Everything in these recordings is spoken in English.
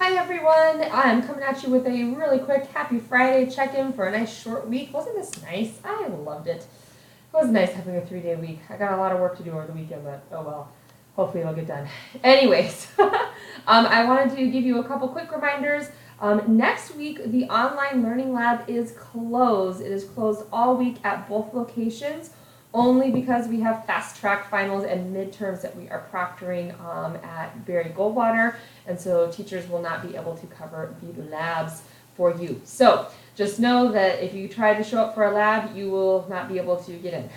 Hi everyone, I'm coming at you with a really quick Happy Friday check-in for a nice short week. Wasn't this nice? I loved it. It was nice having a 3-day week. I got a lot of work to do over the weekend, but oh well. Hopefully it'll get done. Anyways, I wanted to give you a couple quick reminders. Next week, the online learning lab is closed. It is closed all week at both locations, only because we have fast track finals and midterms that we are proctoring at Barry Goldwater, and so teachers will not be able to cover the labs for you. So just know that if you try to show up for a lab, you will not be able to get in.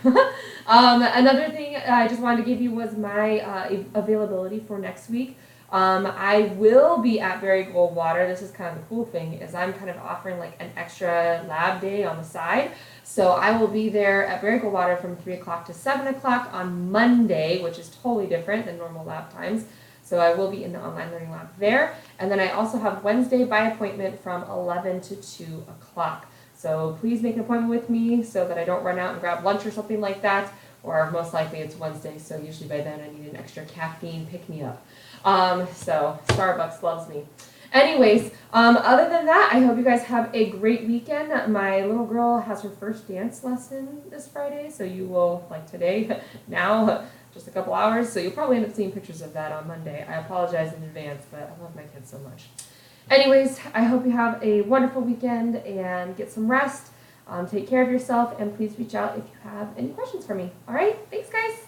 Another thing I just wanted to give you was my availability for next week. I will be at Barry Goldwater. This is kind of the cool thing, is I'm kind of offering like an extra lab day on the side. So I will be there at Barry Goldwater from 3 o'clock to 7 o'clock on Monday, which is totally different than normal lab times. So I will be in the online learning lab there. And then I also have Wednesday by appointment from 11 to 2 o'clock. So please make an appointment with me so that I don't run out and grab lunch or something like that. Or most likely it's Wednesday, so usually by then I need an extra caffeine pick-me-up. So Starbucks loves me. Anyways, other than that, I hope you guys have a great weekend. My little girl has her first dance lesson this Friday, so you will, like today, now, just a couple hours, so you'll probably end up seeing pictures of that on Monday. I apologize in advance, but I love my kids so much. Anyways, I hope you have a wonderful weekend and get some rest. Take care of yourself, and please reach out if you have any questions for me. All right? Thanks, guys.